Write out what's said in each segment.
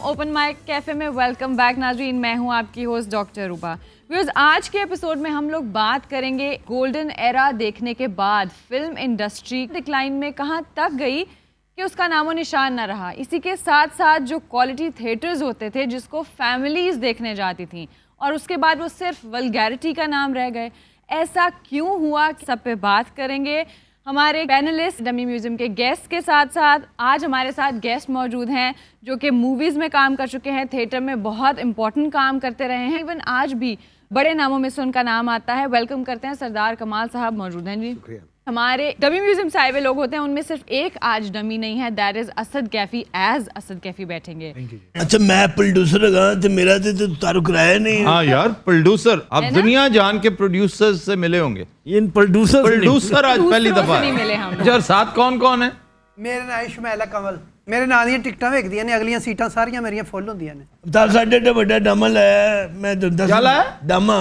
Open mic cafe में welcome back नाज़रीन। मैं हूं आपकी होस्ट डॉक्टर रूपा। व्यूअर्स, आज के एपिसोड में हम लोग बात करेंगे गोल्डन एरा देखने के बाद फिल्म इंडस्ट्री डिक्लाइन में कहां तक गई कि उसका नामो निशान ना रहा। इसी के साथ साथ जो क्वालिटी थिएटर्स होते थे जिसको फैमिलीज देखने जाती थी और उसके बाद वो सिर्फ वल्गैरिटी का नाम रह गए, ऐसा क्यों हुआ, सब पे बात करेंगे हमारे पैनलिस्ट डमी म्यूजियम के गेस्ट के साथ साथ। आज हमारे साथ गेस्ट मौजूद हैं जो कि मूवीज़ में काम कर चुके हैं, थिएटर में बहुत इंपॉर्टेंट काम करते रहे हैं, इवन आज भी बड़े नामों में से उनका नाम आता है। वेलकम करते हैं, सरदार कमाल साहब मौजूद हैं जी। हमारे डमी म्यूजियम से आए हुए लोग होते हैं, उनमें सिर्फ एक आज डमी नहीं है, that is Asad Kaifi. As Asad Kaifi बैठेंगे। अच्छा, मैं प्रोड्यूसर लगा तो मेरा तो तारुक कराया नहीं। हाँ यार, प्रोड्यूसर आप दुनिया जान के प्रोड्यूसर्स से मिले होंगे। इन प्रोड्यूसर आज पहली दफा नहीं मिले हम। अच्छा, साथ कौन कौन है? मेरे नाम शुमैला कंवल। मेरे नाम दी टिकटां वेखदियां ने, अगलियां सीटां सारियां मेरियां फुल होंदियां ने। ਤਾਂ ਸਾਡੇ ਤੇ ਵੱਡਾ ਡਮਾ ਲਾਇਆ मैं तो दस क्या लाया? डमा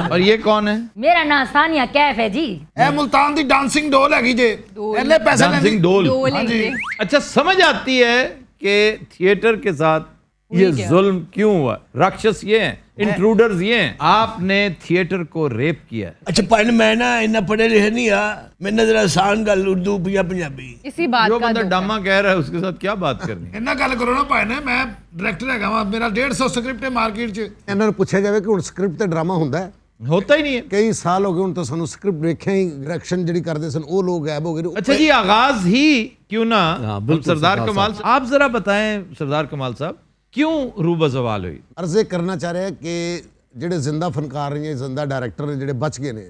और ये कौन है? मेरा नाम सानिया कैफ है जी। ਇਹ ਮੁਲਤਾਨ ਦੀ ਡਾਂਸਿੰਗ ਡੋਲ ਹੈਗੀ ਜੇ ਇਹਨੇ ਪੈਸੇ ਲੈਂਦੀ डांसिंग डोल। दो लेंगे। अच्छा, समझ आती है कि थिएटर के साथ ये जुल्म क्यों हुआ। राक्षस ये हैं, इंट्रूडर्स ये हैं। आपने थिएटर को रेप किया है। अच्छा भाई, मैं ना इन्ना पढ़े लिखे नहीं आ, मैं नजर आसान गल उर्दू या पंजाबी। इसी बात जो का बंदा धोखा। डामा कह रहा है उसके साथ क्या बात करनी है? ਇਹਨਾਂ ਗੱਲ ਕਰੋ ਨਾ ਭਾਈ ਨੇ। ਮੈਂ ਡਾਇਰੈਕਟਰ ਹੈਗਾ ਵਾ, ਮੇਰਾ 150 ਸਕ੍ਰਿਪਟ ਹੈ ਮਾਰਕੀਟ 'ਚ। ਇਹਨਾਂ ਨੂੰ ਪੁੱਛਿਆ ਜਾਵੇ ਕਿ ਹੁਣ ਸਕ੍ਰਿਪਟ ਤੇ ਡਰਾਮਾ ਹੁੰਦਾ ਹੈ। होता ही नहीं है। ਕਈ ਸਾਲ ਹੋ ਗਏ ਹੁਣ ਤਾਂ ਸਾਨੂੰ ਸਕ੍ਰਿਪਟ ਵੇਖਿਆ ਹੀ, ਡਾਇਰੈਕਸ਼ਨ ਜਿਹੜੀ ਕਰਦੇ ਸਨ ਉਹ ਲੋਕ ਗਾਇਬ ਹੋ ਗਏ। अच्छा जी, आगाज ही क्यों ना हम सरदार कमाल, आप जरा बताएं सरदार कमाल साहब, क्यों रूबा सवाल हुई? अर्ज ਇਹ ਕਰਨਾ ਚਾਹ ਰਿਹਾ ਕਿ ਜਿਹੜੇ ਜ਼ਿੰਦਾ ਫਨਕਾਰ ਨੇ, ਜ਼ਿੰਦਾ ਡਾਇਰੈਕਟਰ ਨੇ, ਜਿਹੜੇ ਬਚ ਗਏ ਨੇ,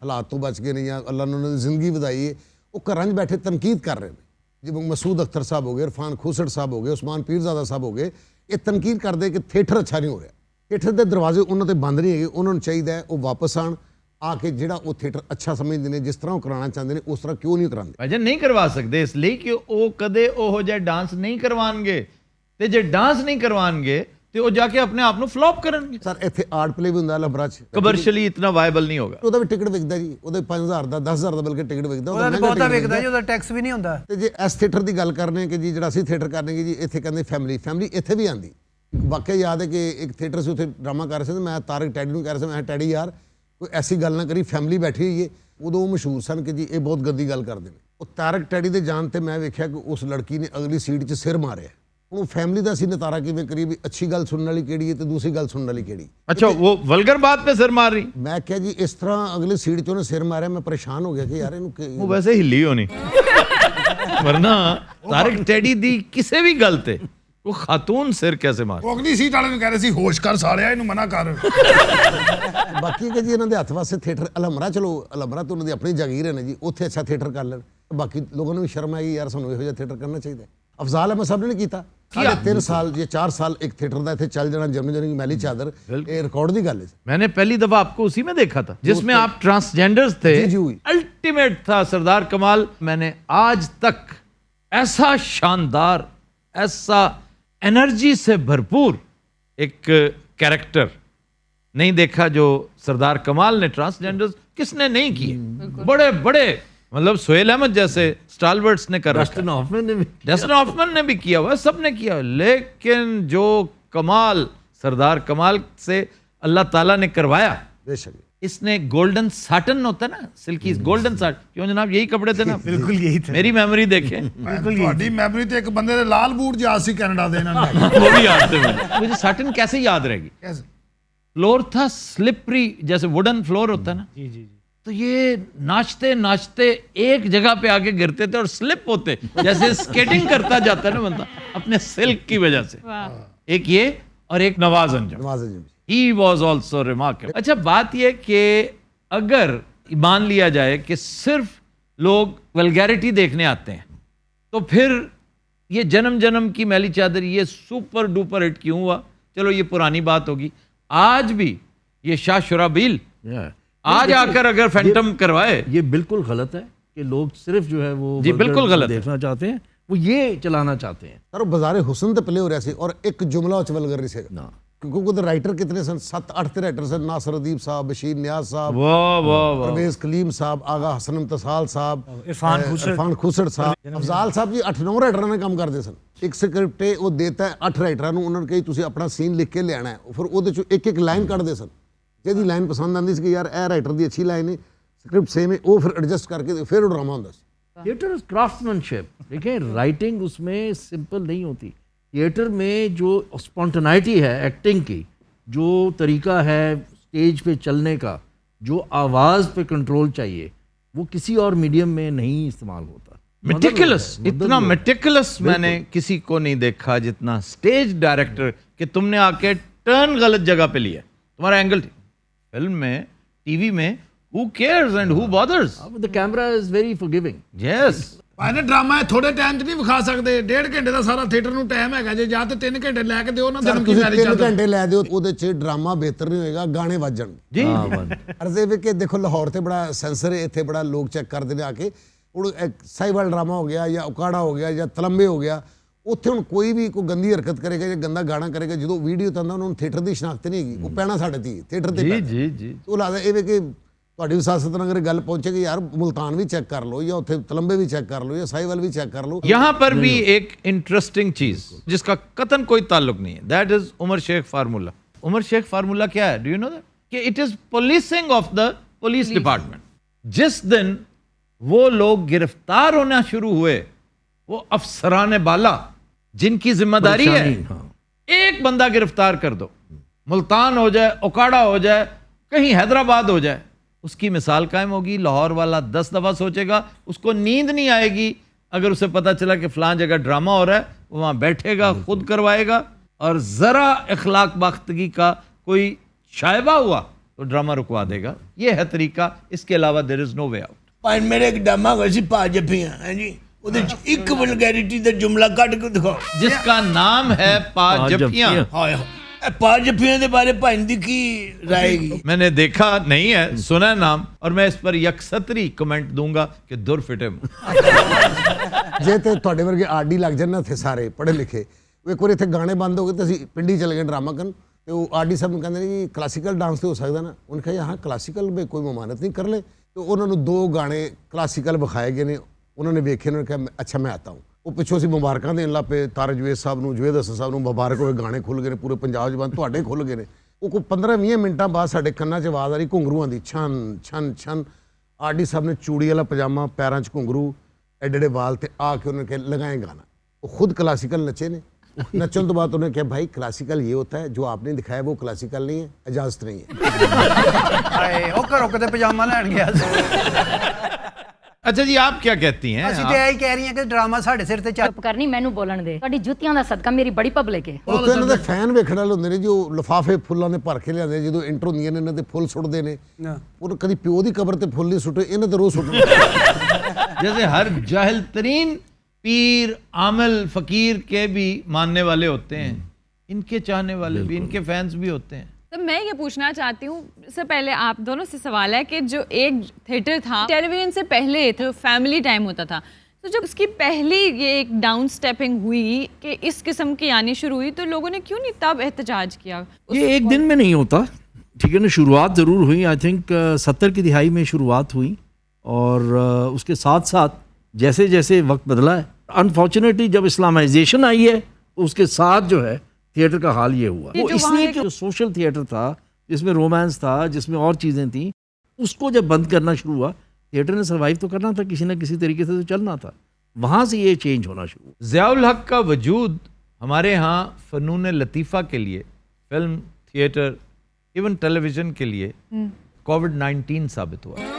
ਹਾਲਾਤ ਤੋਂ ਬਚ ਗਏ ਨੇ ਜਾਂ ਅੱਲਾ ਨੇ ਉਹਨਾਂ ਦੀ ਜ਼ਿੰਦਗੀ ਵਧਾਈ ਹੈ, ਉਹ ਘਰਾਂ 'ਚ ਬੈਠੇ ਤਨਕੀਦ ਕਰ ਰਹੇ ਨੇ। ਜਿਵੇਂ ਮਸੂਦ ਅਖਤਰ ਸਾਹਿਬ ਹੋ ਗਏ, ਇਰਫਾਨ ਖੋਸੜ ਸਾਹਿਬ ਹੋ ਗਏ, ਉਸਮਾਨ ਪੀਰਜ਼ਾਦਾ ਸਾਹਿਬ ਹੋ ਗਏ। ਇਹ ਤਨਕੀਦ ਕਰਦੇ ਕਿ ਥੀਏਟਰ ਅੱਛਾ ਨਹੀਂ ਹੋ ਰਿਹਾ, ਥੀਏਟਰ ਦੇ ਦਰਵਾਜ਼ੇ ਉਹਨਾਂ ਤੇ ਬੰਦ ਨਹੀਂ ਹੈਗੇ। ਉਹਨਾਂ ਨੂੰ ਚਾਹੀਦਾ ਹੈ ਉਹ ਵਾਪਸ ਆਣ, ਆ ਕੇ ਜਿਹੜਾ ਉਹ ਥੀਏਟਰ ਅੱਛਾ ਸਮਝਦੇ ਨੇ, ਜਿਸ ਤਰ੍ਹਾਂ ਉਹ ਕਰਾਉਣਾ ਚਾਹੁੰਦੇ ਨੇ ਉਸ ਤਰ੍ਹਾਂ ਕਿਉਂ ਨਹੀਂ ਕਰਾਉਂਦੇ। भाईजान नहीं करवा सकते इसलिए कि ਉਹ ਕਦੇ ਉਹ ਜਿਹਾ ਡਾਂਸ ਨਹੀਂ ਕਰਵਾਉਣਗੇ, ਤੇ ਜੇ ਡਾਂਸ ਨਹੀਂ ਕਰਵਾਉਣਗੇ ਤੇ ਉਹ ਜਾ ਕੇ ਆਪਣੇ ਆਪ ਨੂੰ ਫਲॉप ਕਰਨਗੇ। ਸਰ ਇੱਥੇ ਆਰਟ ਪਲੇ ਵੀ ਹੁੰਦਾ ਲੰਬਰਾ 'ਚ, ਕਮਰਸ਼ੀਅਲੀ ਇਤਨਾ ਵਾਇਬਲ ਨਹੀਂ ਹੋਗਾ। ਉਹਦਾ ਵੀ ਟਿਕਟ ਵਿਕਦਾ ਜੀ, ਉਹਦੇ 5000 ਦਾ 10000 ਦਾ ਬਲਕਿ ਟਿਕਟ ਵਿਕਦਾ। ਉਹਦਾ ਤਾਂ ਬਹੁਤਾ ਵਿਕਦਾ ਜੀ, ਉਹਦਾ ਟੈਕਸ ਵੀ ਨਹੀਂ ਹੁੰਦਾ। ਤੇ ਜੇ ਇਸ ਥੀਏਟਰ ਦੀ ਗੱਲ ਕਰਨੇ ਕਿ ਜੀ ਜਿਹੜਾ ਅਸੀਂ ਥੀਏਟਰ ਕਰਨੇਗੇ ਜੀ, ਇੱਥੇ ਕਹਿੰਦੇ ਫੈਮਿਲੀ ਇੱਥੇ ਵੀ ਆਂਦੀ। ਵਾਕਿਆ ਯਾਦ ਹੈ ਕਿ ਇੱਕ ਥੀਏਟਰ ਸੀ, ਉੱਥੇ ਡਰਾਮਾ ਕਰ ਰਹੇ ਸੀ ਤੇ ਮੈਂ ਤਾਰਕ ਟੈਡੀ ਨੂੰ ਕਹਿ ਰਿਹਾ ਸੀ, ਮੈਂ ਟੈਡੀ ਯਾਰ ਕੋਈ ਐਸੀ ਗੱਲ ਨਾ ਕਰੀ, ਫੈਮਿਲੀ ਬੈਠੀ ਹੋਈ ਹੈ। ਉਦੋਂ ਉਹ ਮਸ਼ਹੂਰ ਸਨ ਕਿ ਜੀ ਇਹ ਬਹੁਤ ਗੰਦੀ ਗੱਲ ਕਰਦੇ ਨੇ। ਉਹ ਤਾਰਕ ਟੈਡੀ ਦੇ ਜਾਣ ਤੇ ਮੈਂ ਵੇਖਿਆ ਕਿ ਉਸ ਲੜਕੀ ਨੇ ਅਗਲੀ ਸੀਟ 'ਚ ਸਿਰ ਮਾਰਿਆ। ਉਹ ਫੈਮਿਲੀ ਦਾ ਅਸੀਂ ਨਤਾਰਾ ਕਿਵੇਂ ਕਰੀਏ ਵੀ ਅੱਛੀ ਗੱਲ ਸੁਣਨ ਵਾਲੀ ਕਿਹੜੀ ਹੈ ਤੇ ਦੂਸਰੀ ਗੱਲ ਸੁਣਨ ਵਾਲੀ ਕਿਹੜੀ। अच्छा, वो वल्गर बात पे सिर मार रही, ਮੈਂ ਕਿਹਾ ਜੀ ਇਸ ਤਰ੍ਹਾਂ ਅਗਲੀ ਸੀਟ 'ਚ ਉਹਨੇ ਸਿਰ ਮਾਰਿਆ। ਮੈਂ ਪਰੇਸ਼ਾਨ ਹੋ ਗਿਆ ਕਿ ਯਾਰ ਇਹਨੂੰ वो वैसे हिली होनी वरना तारिक टेडी दी किसी भी गल ते वो खातून सिर कैसे मार। ਉਹ ਅਗਲੀ ਸੀਟ ਵਾਲੇ ਨੂੰ ਕਹਿ ਰਹੇ ਸੀ ਹੋਸ਼ ਕਰ ਸਾਲਿਆ, ਇਹਨੂੰ ਮਨਾ ਕਰ। ਬਾਕੀ ਕਿ ਜੀ ਇਹਨਾਂ ਦੇ ਹੱਥ ਵਾਸਤੇ ਥੀਏਟਰ ਅਲਹਮਰਾ, ਚਲੋ ਅਲਹਮਰਾ ਤਾਂ ਉਹਨਾਂ ਦੀ ਆਪਣੀ ਜਾਗੀਰ ਹੈ ਨਾ ਜੀ, ਉੱਥੇ ਅੱਛਾ ਥੀਏਟਰ ਕਰ ਲੈਣ। ਬਾਕੀ ਲੋਕਾਂ ਨੂੰ ਵੀ ਸ਼ਰਮ ਆਈ ਯਾਰ ਸਾਨੂੰ ਇਹੋ ਜਿਹਾ ਥੀਏਟਰ ਕਰਨਾ ਚਾਹੀਦਾ। ਅਫਜ਼ਾਲ ਅਹਿਮਦ ਸਾਹਿਬ ਨੇ ਕੀਤਾ 3 ਸਾਲ ਜਾਂ 4 ਸਾਲ ਇੱਕ ਥੀਏਟਰ ਦਾ ਇੱਥੇ ਚੱਲ ਜਾਣਾ, ਜਮਨ ਜਨ की मैली चादर, ਇਹ ਰਿਕਾਰਡ ਦੀ ਗੱਲ ਹੈ। मैंने पहली दफा आपको उसी में देखा था जिसमें आप ट्रांसजेंडर्स थे। अल्टीमेट था सरदार कमाल। मैंने आज तक ऐसा शानदार, ऐसा एनर्जी से भरपूर एक कैरेक्टर नहीं देखा जो सरदार कमाल ने ट्रांसजेंडर्स किसने नहीं किए। बड़े बड़े मतलब सोहेल अहमद जैसे स्टालवर्ट्स ने कर रखा, डस्टिन हॉफमैन ने भी किया हुआ, सब ने किया। लेकिन जो कमाल सरदार कमाल से अल्लाह ताला ने करवाया, बेशक इसने गोल्डन साटन होता है ना, सिल्की गोल्डन साटन, क्यों जनाब यही कपड़े थे ना? ਬਿਲਕੁਲ ਯਹੀ ਥੇ। मेरी मेमोरी देखें। ਤੁਹਾਡੀ ਮੈਮਰੀ ਤੇ ਇੱਕ ਬੰਦੇ ਦੇ ਲਾਲ ਬੂਟ ਜਿਹਾ ਸੀ ਕੈਨੇਡਾ ਦੇ ਇਹਨਾਂ ਨੇ। वो भी याद थे मुझे साटन कैसे याद रहेगी। कैसे? फ्लोर था स्लिपरी, जैसे वुडन फ्लोर होता है ना, जी। तो ये नाचते नाचते एक जगह पे आके गिरते थे और स्लिप होते, जैसे स्केटिंग करता जाता है ना बंदा अपने सिल्क की वजह से। एक ये और एक नवाज अंजुम, नवाज जी ही वॉज ऑल्सो रिमार्केबल। अच्छा, बात यह कि अगर मान लिया जाए कि सिर्फ लोग वल्गैरिटी देखने आते हैं तो फिर ये जन्म जन्म की मैली चादर ये सुपर डुपर हिट क्यों हुआ? चलो ये पुरानी बात होगी। आज भी ये शाह शुराबील आज आकर अगर फैंटम करवाए, ये बिल्कुल गलत है कि लोग सिर्फ जो है वो जी बिल्कुल गलत देखना चाहते हैं, वो ये चलाना चाहते हैं। ਸਰ ਉਹ ਬਾਜ਼ਾਰੇ ਹੁਸਨ ਤੇ ਪਲੇ ਹੋ ਰਿਹਾ ਸੀ ਔਰ ਇੱਕ ਜੁਮਲਾ ਉਹ ਚ ਵਲਗਰ ਨਹੀਂ ਸੀਗਾ। ना क्योंकि ਉਹਦੇ ਰਾਈਟਰ ਕਿਤਨੇ ਸਨ 7-8 ਤੇ ਰਾਈਟਰ ਸਨ ਨਾਸਰ ਅਦੀਬ ਸਾਹਿਬ ਬਸ਼ੀਰ ਨਿਆਜ਼ ਸਾਹਿਬ वाह वाह वाह परवेज कलीम साहब आगा हसन इम्तिसाल साहब इरफान खुसर साहब अफजाल साहब जी 8-9 ਰਾਈਟਰਾਂ ਨੇ ਕੰਮ ਕਰਦੇ ਸਨ ਇੱਕ ਸਕ੍ਰਿਪਟ ਹੈ ਉਹ ਦੇਤਾ 8 ਰਾਈਟਰਾਂ ਨੂੰ ਉਹਨਾਂ ਨੂੰ ਕਹੀ ਤੁਸੀਂ ਆਪਣਾ ਸੀਨ ਲਿਖ ਕੇ ਲਿਆਣਾ ਹੈ ਫਿਰ ਉਹਦੇ ਚੋਂ ਇੱਕ ਇੱਕ ਲਾਈਨ ਕੱਢਦੇ ਸਨ ਜਿਹਦੀ ਲਾਈਨ ਪਸੰਦ ਆਉਂਦੀ ਸੀ ਕਿ ਯਾਰ ਇਹ ਰਾਈਟਰ ਦੀ ਅੱਛੀ ਲਾਈਨ ਹੈ स्क्रिप्ट सेम है वो फिर एडजस्ट करके फिर वो ड्रामा होता है थिएटर इज क्राफ्ट्समैनशिप देखिए राइटिंग उसमें सिंपल नहीं होती थिएटर में जो स्पॉन्टेनिटी है एक्टिंग की जो तरीका है स्टेज पे चलने का जो आवाज़ पे कंट्रोल चाहिए वो किसी और मीडियम में नहीं इस्तेमाल होता मेटिकुलस इतना मेटिकुलस मैंने किसी को नहीं देखा जितना स्टेज डायरेक्टर कि तुमने आके टर्न गलत जगह पे लिया तुम्हारा एंगल फिल्म में टीवी में who cares and who bothers the camera is very forgiving yes ਭਾਈ ਨੇ ਡਰਾਮਾ ਥੋੜੇ ਟਾਈਮ 'ਚ ਨਹੀਂ ਵਿਖਾ ਸਕਦੇ 1.5 ਘੰਟੇ ਦਾ ਸਾਰਾ ਥੀਏਟਰ ਨੂੰ ਟਾਈਮ ਹੈਗਾ ਜੇ ਜਾਂ ਤੇ 3 ਘੰਟੇ ਲੈ ਕੇ ਦਿਓ ਨਾ ਤੈਨੂੰ ਕੀ ਤੁਸੀਂ ਮੈਰਿਜ 3 ਚੱਲਦਾ ਘੰਟੇ ਲੈ ਦਿਓ ਉਹਦੇ 'ਚ ਡਰਾਮਾ ਬਿਹਤਰ ਨਹੀਂ ਹੋਏਗਾ ਗਾਣੇ ਵੱਜਣ जी ਅਰਜ਼ੇ ਵੀ ਕਿ ਦੇਖੋ ਲਾਹੌਰ ਤੇ ਬੜਾ ਸੈਂਸਰ ਹੈ ਇੱਥੇ ਬੜਾ ਲੋਕ ਚੈੱਕ ਕਰਦੇ ਨੇ ਆ ਕੇ ਹੁਣ ਸਾਈਵਾਲ ਡਰਾਮਾ ਹੋ ਗਿਆ ਜਾਂ ਉਕਾੜਾ ਹੋ ਗਿਆ ਜਾਂ ਤਲੰਬੇ ਹੋ ਗਿਆ ਉੱਥੇ ਹੁਣ ਕੋਈ ਵੀ ਕੋਈ ਗੰਦੀ ਹਰਕਤ ਕਰੇਗਾ ਜਾਂ ਗੰਦਾ ਗਾਣਾ ਕਰੇਗਾ ਜਦੋਂ ਵੀਡੀਓ ਤਾਂ ਉਹਨਾਂ ਨੂੰ ਥੀਏਟਰ ਦੀ ਸ਼ਨਾਖਤ ਨਹੀਂ ਹੈਗੀ ਉਹ ਪੈਣਾ ਸਾਡੇ ਤੇ ਥੀਏਟਰ ਤੇ जी जी जी ਉਹ ਲੱਗਦਾ ਇਹ ਵੀ ਕਿ ਤੁਹਾਡੀ ਵਿਸਾਸਤ ਨਾਲ ਅਗਰ ਗੱਲ ਪਹੁੰਚੇਗੀ ਯਾਰ ਮੁਲਤਾਨ ਵੀ ਚੈੱਕ ਕਰ ਲਓ ਜਾਂ ਉੱਥੇ ਤਲੰਬੇ ਵੀ ਚੈੱਕ ਕਰ ਲਓ ਜਾਂ ਸਾਈਵਾਲ भी चेक कर लो यहाँ पर भी एक इंटरेस्टिंग चीज जिसका कतन कोई ताल्लुक नहीं है that is Umar Sheikh formula Umar Sheikh formula क्या है डू यू नो दैट कि it is policing of the police department जिस दिन वो लोग गिरफ्तार होना शुरू हुए वो अफसरान बाला जिनकी जिम्मेदारी है एक बंदा गिरफ्तार कर दो मुल्तान हो जाए उकाड़ा हो जाए कहीं हैदराबाद हो जाए उसकी मिसाल कायम होगी लाहौर वाला 10 दफ़ा सोचेगा उसको नींद नहीं आएगी अगर उसे पता चला कि फलां जगह ड्रामा हो रहा है वो वहाँ बैठेगा खुद करवाएगा और ज़रा अखलाक बाख्तगी का कोई शायबा हुआ तो ड्रामा रुकवा देगा ये है तरीका इसके अलावा there is no way out ਭਾਈ ਮੇਰੇ ਇੱਕ ਡਾਮਾ ਹੋਇਆ ਸੀ ਪਾ ਜੱਫੀਆਂ ਹੈ ਜੀ ਉਹਦੇ ਚ ਇੱਕ ਵਲਗੈਰਿਟੀ ਦਾ ਜੁਮਲਾ ਕੱਢ ਕੇ ਦਿਖਾਓ जिसका नाम है पा जफ्फियाँ ਹਾਏ ਇਹ ਪਾ ਜੱਫੀਆਂ ਦੇ ਬਾਰੇ ਭਾਈ ਦੀ ਕੀ ਰਾਏ ਹੈਗੀ मैंने देखा नहीं है सुना है नाम और मैं इस पर यकसतरी कमेंट दूंगा कि दुर फिटे ਜੇ ਤੇ ਤੁਹਾਡੇ ਵਰਗੇ ਆਰਡੀ ਲੱਗ ਜਾਣ ਨਾ ਇੱਥੇ ਸਾਰੇ ਪੜ੍ਹੇ ਲਿਖੇ ਉਹ ਇੱਕ ਵਾਰ ਇੱਥੇ ਗਾਣੇ ਬੰਦ ਹੋ ਗਏ ਤੇ ਅਸੀਂ ਪਿੰਡੀ ਚਲੇ ਗਏ ਡਰਾਮਾ ਕਰਨ ਤੇ ਉਹ ਆਰਡੀ ਸਾਹਿਬ ਨੂੰ ਕਹਿੰਦੇ ਨੇ ਜੀ ਕਲਾਸੀਕਲ ਡਾਂਸ ਤੇ ਹੋ ਸਕਦਾ ਨਾ ਉਹਨੇ ਕਿਹਾ ਹਾਂ ਕਲਾਸੀਕਲ में कोई ममानत नहीं कर ले ਤੇ ਉਹਨਾਂ ਨੂੰ 2 ਗਾਣੇ ਕਲਾਸੀਕਲ ਵਿਖਾਏ ਗਏ ਨੇ ਉਹਨਾਂ ਨੇ ਵੇਖੇ ਨੇ ਕਿਹਾ ਅੱਛਾ ਮੈਂ ਆਤਾ ਹੂੰ ਉਹ ਪਿੱਛੋਂ ਅਸੀਂ ਮੁਬਾਰਕਾਂ ਦੇਣ ਲੱਗ ਪਏ ਤਾਰ ਜਵੇਦ ਸਾਹਿਬ ਨੂੰ ਜਵੇਦ ਹਸਨ ਸਾਹਿਬ ਨੂੰ ਮੁਬਾਰਕ ਹੋਏ ਗਾਣੇ ਖੁੱਲ ਗਏ ਨੇ ਪੂਰੇ ਪੰਜਾਬ 'ਚ ਬੰਦ ਤੁਹਾਡੇ ਖੁੱਲ ਗਏ ਨੇ ਉਹ ਕੋਈ 15-20 ਮਿੰਟਾਂ ਬਾਅਦ ਸਾਡੇ ਕੰਨਾਂ 'ਚ ਆਵਾਜ਼ ਆ ਰਹੀ ਘੁੰਗਰੂਆਂ ਦੀ ਛਨ ਛਨ ਛਨ ਆਰਡੀ ਸਾਹਿਬ ਨੇ ਚੂੜੀ ਵਾਲਾ ਪਜਾਮਾ ਪੈਰਾਂ 'ਚ ਘੁੰਗਰੂ ਐਡੇ ਐਡੇ ਵਾਲ ਤੇ ਆ ਕੇ ਉਹਨੇ ਕਿਹਾ ਲਗਾਏ गाना वो खुद क्लासिकल नचे ने नचन तो बाद उन्होंने कहा भाई क्लासिकल ये होता है जो आपने दिखाया वो क्लासिकल नहीं है इजाजत नहीं है ਹਾਏ ਉਹ ਘਰੋਂ ਕਿਤੇ ਪਜਾਮਾ ਲੈਣ ਗਿਆ ਸੀ अच्छा जी आप क्या कहती हैं ਅਸੀਂ ਤੇ ਇਹੀ ਕਹਿ ਰਹੀ ਹਾਂ ਕਿ ਡਰਾਮਾ ਸਾਡੇ ਸਿਰ ਤੇ ਚੱਲ ਚੁੱਪ ਕਰਨੀ ਮੈਨੂੰ ਬੋਲਣ ਦੇ ਤੁਹਾਡੀ ਜੁੱਤੀਆਂ ਦਾ ਸਦਕਾ ਮੇਰੀ ਬੜੀ ਪਬਲਿਕ ਹੈ ਉਹ ਤਾਂ ਇਹਨਾਂ ਦੇ ਫੈਨ ਵੇਖਣ ਵਾਲੇ ਹੁੰਦੇ ਨੇ ਜੋ ਲਿਫਾਫੇ ਫੁੱਲਾਂ ਦੇ ਭਰ ਕੇ ਲਿਆਉਂਦੇ ਜਦੋਂ ਇੰਟਰ ਹੁੰਦੀਆਂ ਨੇ ਇਹਨਾਂ ਦੇ ਫੁੱਲ ਸੁੱਟਦੇ ਨੇ ਉਹ ਕਦੀ ਪਿਓ ਦੀ ਕਬਰ ਤੇ ਫੁੱਲ ਨਹੀਂ ਸੁੱਟੇ ਇਹਨਾਂ ਤੇ ਰੋਜ਼ ਸੁੱਟਦੇ जैसे हर जाहिल तरीन पीर आमिल फकीर के भी मानने वाले होते हैं इनके चाहने वाले भी इनके फैंस भी होते हैं तो मैं ये पूछना चाहती हूँ इससे पहले आप दोनों से सवाल है कि जो एक थिएटर था टेलीविजन से पहले तो फैमिली टाइम होता था तो जब उसकी पहली ये एक डाउन स्टेपिंग हुई कि इस किस्म की आनी शुरू हुई तो लोगों ने क्यों नहीं तब एहतजाज किया ये एक दिन में नहीं होता ठीक है ना शुरुआत ज़रूर हुई आई थिंक 70 की दिहाई में शुरुआत हुई और उसके साथ साथ जैसे जैसे वक्त बदला है अनफॉर्चुनेटली जब इस्लामाइजेशन आई है तो उसके साथ जो है थिएटर का हाल ये हुआ ये वो जो वहाँ इसलिए एक- कि जो सोशल थिएटर था जिसमें रोमांस था जिसमें और चीज़ें थी उसको जब बंद करना शुरू हुआ थिएटर ने सर्वाइव तो करना था किसी ना किसी तरीके से तो चलना था वहाँ से ये चेंज होना शुरू हुआ ज़ियाउल हक का वजूद हमारे यहाँ फ़नून लतीफ़ा के लिए फिल्म थिएटर इवन टेलीविज़न के लिए कोविड-19 साबित हुआ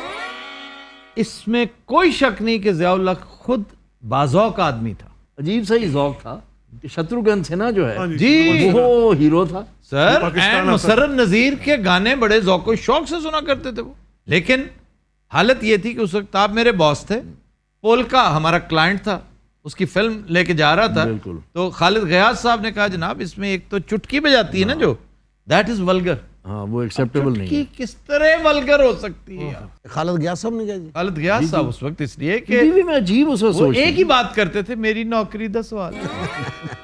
इसमें कोई शक नहीं कि ज़ियाउल हक खुद बाज़ौक़ आदमी था अजीब सा ही ज़ौक था कि शत्रुघ्न सिन्हा जो है जी वो हीरो था सर एंड मुसर्रत नज़ीर के गाने बड़े ज़ौक़ शौक से सुना करते थे वो लेकिन हालत ये थी कि उस वक्त आप मेरे बॉस थे पोलका हमारा क्लाइंट था उसकी फिल्म लेके जा रहा था बिल्कुल। तो खालिद गयास साहब ने कहा जनाब इसमें एक तो चुटकी बजाती है ना जो दैट इज वल्गर हाँ वो एक्सेप्टेबल नहीं कि है किस तरह वल्गर हो सकती है यार? खालिद गया साहब ने क्या जी खालिद गयास साहब उस वक्त इसलिए कि टीवी में अजीब उस वक्त वो सोच एक ही बात करते थे मेरी नौकरी 10 सवाल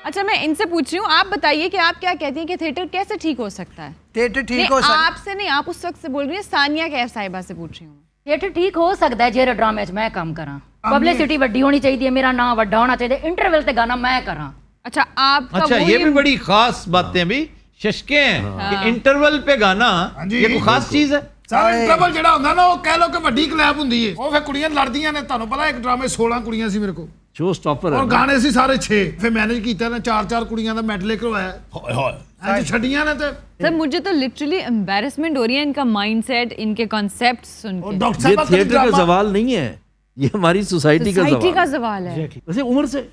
अच्छा अच्छा मैं इनसे पूछ रही हूँ, आप बताइए कि आप क्या कहती हैं कि थिएटर कैसे ठीक हो सकता है? थिएटर ठीक नहीं, हो सकता आपसे नहीं, आप उस वक्त से बोल रही हैं, सानिया कैफ साहिबा से पूछ रही हूँ। थिएटर ठीक हो सकता है जे ड्रामे च मैं काम करा, पब्लिसिटी वड्डी होनी चाहिए, मेरा नाम वड्डा होना चाहिए, इंटरवल ते गाना मैं करा। अच्छा आपका अच्छा, वो ये भी बड़ी खास बातें भी शशके हैं कि इंटरवल पे गाना, जी, ये कोई खास चीज है। ਸਾਰਾ ਇੰਟਰਵਲ ਜਿਹੜਾ ਹੁੰਦਾ ਨਾ ਉਹ ਕਹਿ ਲੋ ਕਿ ਵੱਡੀ ਕਲੈਪ ਹੁੰਦੀ ਏ ਉਹ ਫਿਰ ਕੁੜੀਆਂ ਲੜਦੀਆਂ ਨੇ ਤੁਹਾਨੂੰ ਪਤਾ ਇੱਕ ਡਰਾਮੇ 16 ਕੁੜੀਆਂ ਸੀ ਮੇਰੇ ਕੋਲ शो स्टॉपर ਔਰ है ਗਾਣੇ ਸੀ ਸਾਰੇ 6 ਫਿਰ ਮੈਨੇਜ ਕੀਤਾ ਨਾ 4 ਕੁੜੀਆਂ ਦਾ ਮੈਡਲੇ ਕਰਵਾਇਆ ਹਾਏ ਹਾਏ ਅੱਜ ਛੱਡੀਆਂ ਨੇ ਤੇ सर मुझे तो लिटरली एम्बैरेसमेंट हो रही है इनका माइंडसेट, इनके कॉन्सेप्ट सुन ਉਹ के। ਡਾਕटर ये ਸਾਹਿਬ थिएटर का सवाल नहीं है, ये हमारी सोसाइटी का सोसाइटी का सवाल सवाल है। वैसे उम्र से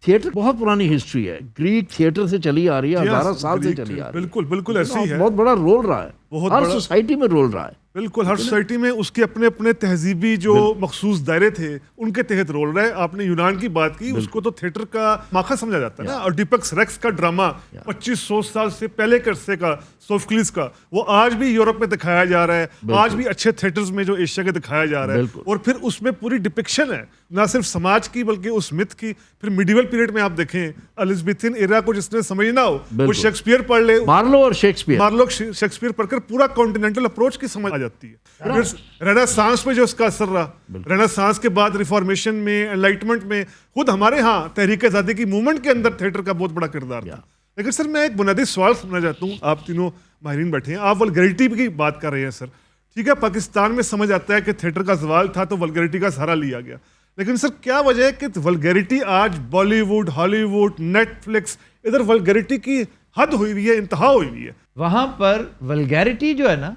थिएटर बहुत पुरानी हिस्ट्री है, ग्रीक थिएटर से चली आ रही है, हजारों साल से चली आ रही है। बिल्कुल बिल्कुल ऐसी ही है। बहुत बड़ा रोल रहा है, बहुत हर बड़ा- सोसाइटी में रोल रहा है। बिल्कुल हर सोसाइटी में उसके अपने अपने तहजीबी जो मखसूस दायरे थे उनके तहत रोल रहा है। आपने यूनान की बात की, उसको तो थिएटर का माखा समझा जाता है ना। और डिपक्स रेक्स का ड्रामा 2500 साल से पहले के अरसे का, सोफक्लिस का, वो आज भी यूरोप में दिखाया जा रहा है, आज भी अच्छे थिएटर्स में जो एशिया के दिखाया जा रहा है। और फिर उसमें पूरी डिपिक्शन है ना सिर्फ समाज की बल्कि उस मिथ की। फिर मिडिवल पीरियड में आप देखें एलिजाबेथियन एरा को जिसने समझना हो वो शेक्सपियर पढ़ ले, मार्लो और शेक्सपियर, मार्लो शेक्सपियर पढ़कर पूरा कॉन्टिनेंटल अप्रोच की समझ आ जाती है। फिर रेनेसांस में जो उसका असर रहा, रेनेसांस के बाद रिफॉर्मेशन में, एनलाइटमेंट में, खुद हमारे यहाँ तहरीक आज़ादी की मूवमेंट के अंदर थिएटर का बहुत बड़ा किरदार था। लेकिन सर मैं एक बुनियादी सवाल समझना चाहता हूँ, आप तीनों माहिरीन बैठे हैं, आप वल्गैरिटी की बात कर रहे हैं सर। ठीक है, पाकिस्तान में समझ आता है कि थिएटर का सवाल था तो वल्गैरिटी का सहारा लिया गया, लेकिन सर क्या वजह है कि वल्गैरिटी आज बॉलीवुड, हॉलीवुड, नेटफ्लिक्स, इधर वल्गैरिटी की हद हुई हुई है, इंतहा हुई हुई है। वहां पर वल्गैरिटी जो है ना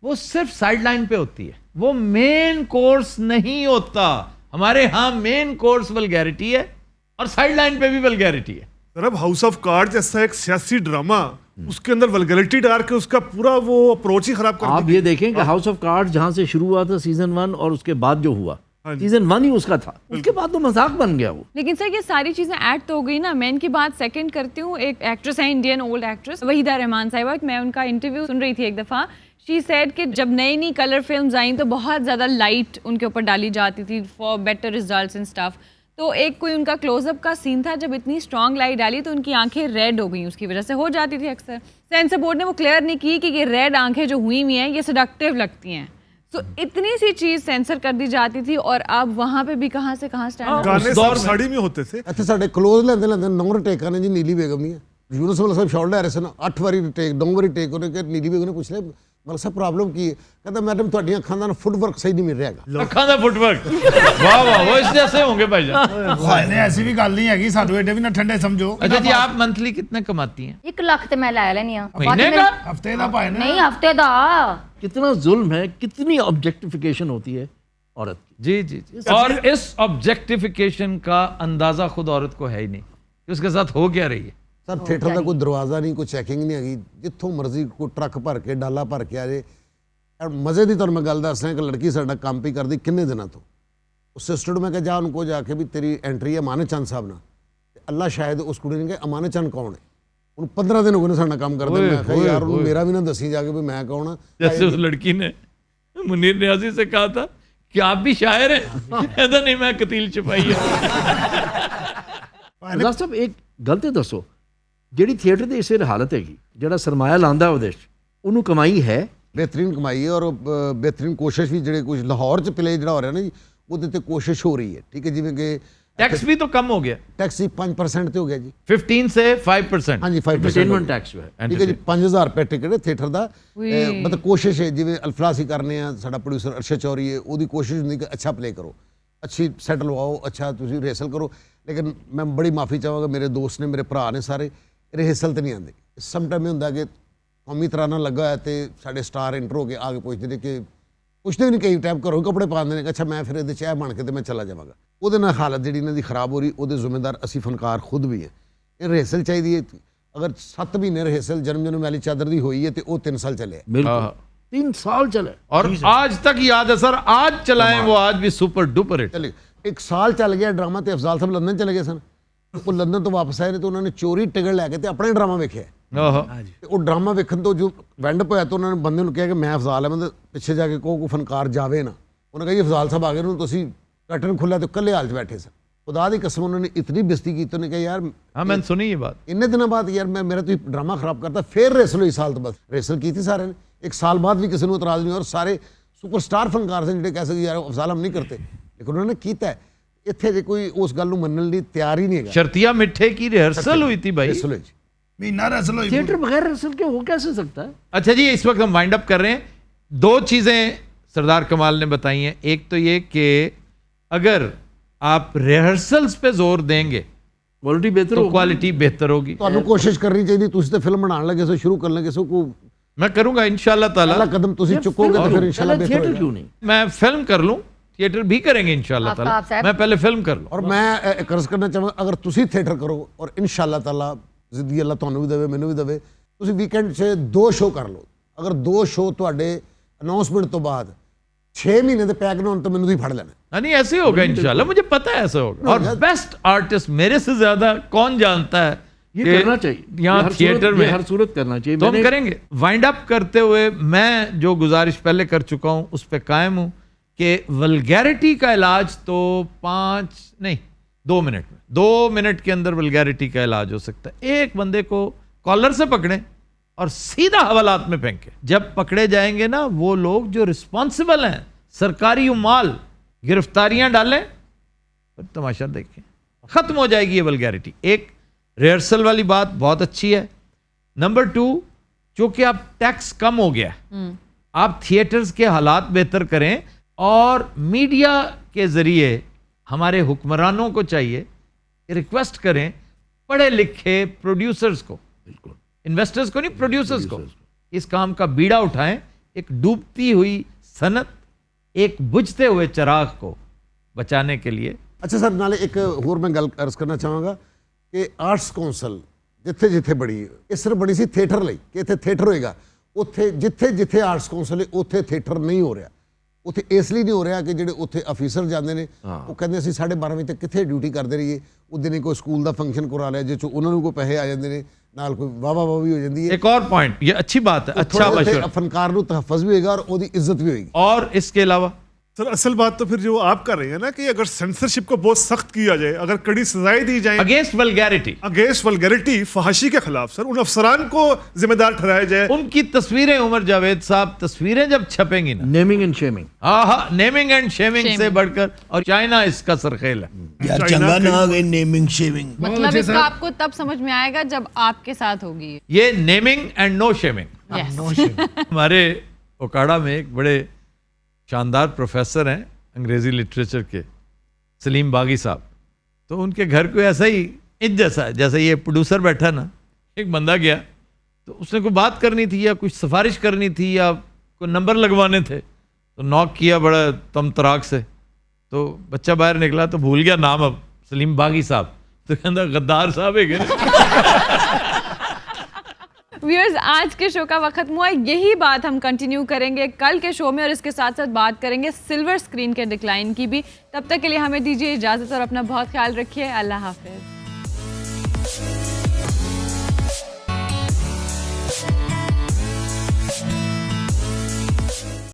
वो सिर्फ साइडलाइन पे होती है, वो मेन कोर्स नहीं होता। हमारे यहाँ मेन कोर्स वल्गैरिटी है और साइडलाइन पे भी वल्गैरिटी है। सर अब हाउस ऑफ कार्ड्स जैसा एक सियासी ड्रामा, उसके अंदर वल्गैरिटी डाल के उसका पूरा वो अप्रोच ही खराब कर आप ये देखें कि हाउस ऑफ कार्ड्स जहां से शुरू हुआ था सीजन 1 और उसके बाद जो हुआ सीजन 1 ही उसका था, उसके बाद तो मजाक बन गया वो। लेकिन सर ये सारी चीज़ें ऐड तो हो गई ना। मैं इनकी बात सेकंड करती हूँ। एक एक्ट्रेस है, Indian old actress Waheeda Rehman साहिबा, मैं उनका इंटरव्यू सुन रही थी एक दफ़ा। शी सेड कि जब नई नई कलर फिल्म्स आई तो बहुत ज़्यादा लाइट उनके ऊपर डाली जाती थी for better results and stuff. तो एक कोई उनका क्लोजअप का सीन था, जब इतनी स्ट्रॉन्ग लाइट डाली तो उनकी आंखें रेड हो गई, उसकी वजह से हो जाती थी अक्सर। सेंसर बोर्ड ने वो क्लियर नहीं की कि ये रेड आंखें जो हुई हुई हैं ये सडक्टिव लगती हैं। तो इतनी सी चीज सेंसर कर दी जाती थी और अब वहां पे भी कहां से कहां स्टैंड। गाने सब साड़ी में होते थे। ਇੱਥੇ ਸਾਡੇ ਕਲੋਜ਼ ਲੈਂਦੇ ਲੈਂਦੇ 9 ਟੇਕਾਂ ਨੇ ਜੀ ਨੀਲੀ ਬੇਗਮ ਦੀਆਂ। ਯੂਨਸ ਮਲਕ ਸਾਹਿਬ ਸ਼ਾਟ ਲੈ ਰਹੇ ਸਨ, 8 ਵਾਰੀ ਟੇਕ 9 ਵਾਰੀ ਟੇਕ ਉਹਨੇ ਕਿ ਨੀਲੀ ਬੇਗਮ ਨੇ ਪੁੱਛ ਲਿਆ ਮਲਕ ਸਾਹਿਬ ਪ੍ਰੋਬਲਮ ਕੀ ਹੈ? ਕਹਿੰਦਾ ਮੈਡਮ ਤੁਹਾਡੀਆਂ ਅੱਖਾਂ ਦਾ ਫੁੱਟ ਵਰਕ ਸਹੀ ਨਹੀਂ ਮਿਲ ਰਿਹਾ ਹੈਗਾ। अखा दा फुटवर्क वाह वाह, वो इस जैसे होंगे भाईजान। ਹਾਏ ਨੇ ਐਸੀ ਵੀ ਗੱਲ ਨਹੀਂ ਹੈਗੀ, ਸਾਨੂੰ ਏਡੇ ਵੀ ਨਾ ਠੰਡੇ ਸਮਝੋ। अच्छा जी, आप मंथली कितने कमाती हैं? 1 ਲੱਖ ਤੇ ਮੈਂ ਲੈ ਲੈਣੀ ਆ महीने का? ਹਫਤੇ ਦਾ ਭਾਏ ਨੇ ਨਹੀਂ ਹਫਤੇ ਦਾ। कितना जुल्म है, कितनी ऑब्जेक्टिफिकेशन होती है औरत की। जी जी जी। और इस ऑब्जेक्टिफिकेशन का अंदाजा खुद औरत को है ही नहीं कि उसके साथ हो क्या रही है। ਸਰ ਥੀਏਟਰ ਦਾ ਕੋਈ ਦਰਵਾਜ਼ਾ ਨਹੀਂ, ਕੋਈ ਚੈਕਿੰਗ ਨਹੀਂ ਹੈਗੀ, ਜਿੱਥੋਂ ਮਰਜ਼ੀ ਕੋਈ ਟਰੱਕ ਭਰ ਕੇ ਡਾਲਾ ਭਰ ਕੇ ਆ ਜੇ। ਔਰ ਮਜ਼ੇ ਦੀ ਤੁਹਾਨੂੰ ਮੈਂ ਗੱਲ ਦੱਸ ਰਿਹਾ ਕਿ ਲੜਕੀ ਸਾਡਾ ਕੰਮ ਵੀ ਕਰਦੀ ਕਿੰਨੇ ਦਿਨਾਂ ਤੋਂ। ਉਸ ਸਿਸਟਰ ਨੂੰ ਮੈਂ ਕਿਹਾ ਜਾ ਉਹਨੂੰ ਕੋ ਜਾ ਕੇ ਵੀ ਤੇਰੀ ਐਂਟਰੀ ਹੈ ਅਮਾਨਤ ਚੰਦ ਸਾਹਿਬ ਨਾਲ। ਤੇ ਅੱਲਾ ਸ਼ਾਇਦ ਉਸ ਕੁੜੀ ਨੇ ਕਿਹਾ ਅਮਾਨਤ ਚੰਦ ਕੌਣ ਹੈ? ਉਹਨੂੰ 15 ਦਿਨ ਹੋ ਗਏ ਨੇ ਸਾਡਾ ਕੰਮ ਕਰਦੇ। ਮੈਂ ਕਿਹਾ ਯਾਰ ਉਹਨੂੰ ਮੇਰਾ ਵੀ ਨਾ ਦੱਸੀ ਜਾ ਕੇ ਵੀ मैं कौन हाँ। जैसे उस लड़की ने मुनीर नियाजी से कहा था कि आप भी शायर हैं, कहता नहीं मैं कतील छुपाई है। सरदार साहब एक गलती दसो, ਜਿਹੜੀ ਥੀਏਟਰ ਦੀ ਇਸੇ ਹਾਲਤ ਹੈਗੀ, ਜਿਹੜਾ ਸਰਮਾਇਆ ਲਾਂਦਾ ਉਹਦੇ 'ਚ ਉਹਨੂੰ ਕਮਾਈ ਹੈ, बेहतरीन कमाई है और बेहतरीन कोशिश भी ਜਿਹੜੇ कुछ लाहौर च प्ले ਜਿਹੜਾ ਹੋ ਰਿਹਾ ਨਾ ਜੀ ਉਹਦੇ ਤੇ ਕੋਸ਼ਿਸ਼ ਹੋ ਰਹੀ ਹੈ। ਠੀਕ ਹੈ, ਜਿਵੇਂ ਕਿ टैक्स भी तो कम हो गया, टैक्स ही 5% ਤੇ ਹੋ ਗਿਆ ਜੀ। 15 से 5%। हाँ जी 5% एंटरटेनमेंट टैक्स जो है। ठीक है जी, 5000 रुपए टिकट है थिएटर ਦਾ। ਮਤਲਬ ਕੋਸ਼ਿਸ਼ ਹੈ ਜਿਵੇਂ ਅਲਫਲਾਸੀ ਕਰਨੇ ਆ, ਸਾਡਾ ਪ੍ਰੋਡਿਊਸਰ ਅਰਸ਼ਦ ਚੌਰੀ ਹੈ, ਉਹਦੀ ਕੋਸ਼ਿਸ਼ ਹੁੰਦੀ ਕਿ ਅੱਛਾ ਪਲੇ ਕਰੋ, ਅੱਛੀ ਸੈਟ ਲਵਾਓ, ਅੱਛਾ ਤੁਸੀਂ ਰਿਹਰਸਲ ਕਰੋ। ਲੇਕਿਨ ਮੈਂ ਬੜੀ ਮਾਫੀ ਚਾਹਾਂਗਾ, ਮੇਰੇ ਦੋਸਤ ਨੇ, ਮੇਰੇ ਭਰਾ ਨੇ ਸਾਰੇ ਰਿਹਰਸਲ ਤੇ ਨਹੀਂ ਆਉਂਦੇ। ਸਮ ਟਾਈਮ ਇਹ ਹੁੰਦਾ ਕਿ ਕੌਮੀ ਤਰਾਨਾ ਲੱਗਾ ਹੋਇਆ ਤੇ ਸਾਡੇ ਸਟਾਰ ਇੰਟਰ ਹੋ ਕੇ ਆ ਕੇ ਪੁੱਛਦੇ ਨੇ ਕਿ ਪੁੱਛਦੇ ਵੀ ਨਹੀਂ, ਕਈ ਟਾਈਮ ਘਰੋਂ ਕੱਪੜੇ ਪਾਉਂਦੇ ਨੇ ਕਿ ਅੱਛਾ ਮੈਂ ਫਿਰ ਇਹਦੇ 'ਚ ਇਹ ਬਣ ਕੇ ਤੇ ਮੈਂ ਚਲਾ ਜਾਵਾਂਗਾ। ਉਹਦੇ ਨਾਲ ਹਾਲਤ ਜਿਹੜੀ ਇਹਨਾਂ ਦੀ ਖਰਾਬ ਹੋ ਰਹੀ, ਉਹਦੇ ਜ਼ਿੰਮੇਦਾਰ ਅਸੀਂ ਫਨਕਾਰ ਖੁਦ ਵੀ ਹੈ। ਇਹ ਰਿਹਰਸਲ ਚਾਹੀਦੀ ਹੈ। अगर 7 महीने रिहर्सल जन्म वाली चादर दी हुई है तो वो 3 साल चले। बिल्कुल 3 साल चले और आज तक याद है सर, आज चलाएं वो आज भी सुपर डुपर हिट। चले 1 साल चल गया ड्रामा तो अफजाल साहब लंदन चले गए सन। वो लंदन तो वापस आए ने तो उन्होंने चोरी टिकट लैके तो अपना ड्रामा वेख्या। वो ड्रामा वेखन तो जो वेंडअप होया तो उन्होंने बंदे ने कहा कि मैं अफजाल है, मतलब पिछे जाके को फनकार जावे ना। उन्होंने कहा जी अफजाल साहब आ गए, तुम कर्टन खुला तो कल्ले हाल च बैठे सन। खुदा दी कसम उन्होंने इतनी बेइज्जती की तो उन्होंने कहा यार हाँ मैंने सुनी ये बात। इन्ने दिनों बाद यार मैं मेरा तो ड्रामा खराब करता, फिर रेसल हुई साल तो बस रेसल की थी सारे ने, 1 साल बाद भी किसी ने इतराज नहीं, और सारे सुपरस्टार फनकार से जिहड़े कह सकते यार अफजाल हम नहीं करते, लेकिन उन्होंने कीता है। इत्थे जे कोई उस गल नूं मनण लई तैयार ही नहीं है। शर्तिया मिठे की रिहर्सल हुई थी भाई। रेसल हुई। महीना रेसल होई थिएटर बगैर रिहर्सल के हो कैसे सकता है? अच्छा जी, इस वक्त हम वाइंड अप कर रहे हैं। 2 चीज़ें सरदार कमाल ने बताई हैं। एक तो ये कि अगर आप रिहर्सल्स पे जोर देंगे क्वालिटी बेहतर तो होगी। क्वालिटी बेहतर होगी। ਤੁਹਾਨੂੰ ਕੋਸ਼ਿਸ਼ ਕਰਨੀ ਚਾਹੀਦੀ, ਤੁਸੀਂ ਤੇ ਫਿਲਮ ਬਣਾਉਣ ਲੱਗੇ ਸੋ, ਸ਼ੁਰੂ ਕਰਨ ਲੱਗੇ ਸੋ, ਕੋ मैं करूंगा इंशाल्लाह ताला। पहला कदम ਤੁਸੀਂ ਚੁੱਕੋਗੇ तो फिर इंशाल्लाह बेहतर थिएटर होगा। क्यों नहीं? मैं फिल्म कर लूं, थिएटर भी करेंगे इंशाल्लाह आफ्ताब ताला। साहब। मैं पहले फिल्म कर लूं। और मैं एक अर्ज करना चाहूँगा, अगर ਤੁਸੀਂ थिएटर करो और इंशाल्लाह ताला जिंदगी अल्लाह ਤੁਹਾਨੂੰ ਵੀ ਦੇਵੇ ਮੈਨੂੰ ਵੀ ਦੇਵੇ, ਤੁਸੀਂ ਵੀਕਐਂਡ 'ਚ 2 ਸ਼ੋਅ ਕਰ ਲਓ। अगर 2 ਸ਼ੋਅ ਤੁਹਾਡੇ ਅਨਾਉਂਸਮੈਂਟ ਤੋਂ ਬਾਅਦ 6 ਮਹੀਨੇ ਦੇ ਪੈਕ ਨਾ ਹੋਣ ਤਾਂ ਮੈਨੂੰ ਤੁਸੀਂ ਫੜ ਲੈਣਾ। हाँ, नहीं ऐसे होगा इंशाल्लाह, मुझे पता है ऐसा होगा। और बेस्ट आर्टिस्ट मेरे से ज्यादा कौन जानता है ये कि करना चाहिए, यहाँ ये हर थिएटर सूरत- में ये हर सूरत करना चाहिए। तो हम मैंने- करेंगे। वाइंड अप करते हुए मैं जो गुजारिश पहले कर चुका हूं उस पर कायम हूं कि वल्गैरिटी का इलाज तो 2 मिनट में, 2 मिनट के अंदर वल्गैरिटी का इलाज हो सकता है। एक बंदे को कॉलर से पकड़ें और सीधा हवालात में फेंके। जब पकड़े जाएंगे ना वो लोग जो रिस्पॉन्सिबल हैं, सरकारी उमाल, गिरफ्तारियां डालें, फिर तमाशा देखें, खत्म हो जाएगी ये वल्गैरिटी। एक रिहर्सल वाली बात बहुत अच्छी है। नंबर 2, चूंकि अब टैक्स कम हो गया है, आप थिएटर्स के हालात बेहतर करें और मीडिया के जरिए हमारे हुक्मरानों को चाहिए कि रिक्वेस्ट करें पढ़े लिखे प्रोड्यूसर्स को, इन्वेस्टर्स को नहीं, प्रोड्यूसर्स को, इस काम का बीड़ा उठाएं। एक डूबती हुई सनत, एक बुझते हुए चिराग को बचाने के लिए। अच्छा सर, नाले एक होर मैं गल अर्ज करना चाहांगा कि आर्ट्स कौंसल जिथे जिथे बड़ी ये सिर्फ बड़ी सी थिएटर ਲਈ कि इत्थे थिएटर होएगा, ਉੱਥੇ ਜਿੱਥੇ ਜਿੱਥੇ ਆਰਟਸ ਕੌਂਸਲ ਹੈ ਉੱਥੇ ਥੀਏਟਰ ਨਹੀਂ ਹੋ ਰਿਹਾ। ਉੱਥੇ ਇਸ ਲਈ ਨਹੀਂ ਹੋ ਰਿਹਾ ਕਿ ਜਿਹੜੇ ਉੱਥੇ ਅਫੀਸਰ ਜਾਂਦੇ ਨੇ ਉਹ ਕਹਿੰਦੇ ਅਸੀਂ 12:30 ਵਜੇ ਤੱਕ ਕਿੱਥੇ ਡਿਊਟੀ ਕਰਦੇ ਰਹੀਏ, ਉਹਦੇ ਨੇ ਕੋਈ ਸਕੂਲ ਦਾ ਫੰਕਸ਼ਨ ਕਰਾ ਲਿਆ ਜਿਸ 'ਚ ਉਹਨਾਂ ਨੂੰ ਕੋਈ ਪੈਸੇ ਆ ਜਾਂਦੇ ਨੇ, ਨਾਲ ਕੋਈ ਵਾਹ ਵਾਹ ਵੀ ਹੋ ਜਾਂਦੀ ਹੈ। एक और पॉइंट, ये अच्छी बात है, अच्छा मशवरा। फनकार ਨੂੰ तहफ़्फ़ुज़ भी होएगा और ਉਹਦੀ इज्जत भी होएगी। और इसके अलावा सर असल बात तो फिर जो आप कर रहे हैं ना कि अगर सेंसरशिप को बहुत सख्त किया जाए, अगर कड़ी सजाएं दी जाए अगेंस्ट वल्गैरिटी, अगेंस्ट वल्गैरिटी, फहाशी के खिलाफ, सर उन अफसरान को जिम्मेदार ठहराया जाए। उनकी तस्वीरें, उमर जावेद साहब, तस्वीरें जब छपेंगी ना, नेमिंग एंड शेमिंग, हाँ, नेमिंग एंड शेमिंग से बढ़कर, और चाइना इसका सरखेल है। यार चंगा ना आ गई नेमिंग शेविंग। मतलब इसका आपको तब समझ में आएगा जब आपके साथ होगी। ये naming and no shaming. Yes. हमारे ओकाड़ा में एक बड़े शानदार प्रोफेसर हैं अंग्रेजी लिटरेचर के, सलीम बागी साहब। तो उनके घर को ऐसा ही इन जैसा, जैसे ये प्रोड्यूसर बैठा ना, एक बंदा गया तो उसने कोई बात करनी थी या कुछ सिफारिश करनी थी या कोई नंबर लगवाने थे, तो नॉक किया बड़ा तम तराक से, तो बच्चा बाहर निकला तो भूल गया नाम अब, सलीम बागी साहब, तो कहता गद्दार साहब है। व्यूअर्स, आज के शो का वक्त हुआ, यही बात हम कंटिन्यू करेंगे कल के शो में और इसके साथ साथ बात करेंगे सिल्वर स्क्रीन के डिक्लाइन की भी। तब तक के लिए हमें दीजिए इजाज़त और अपना बहुत ख्याल रखिए। अल्लाह हाफिज़।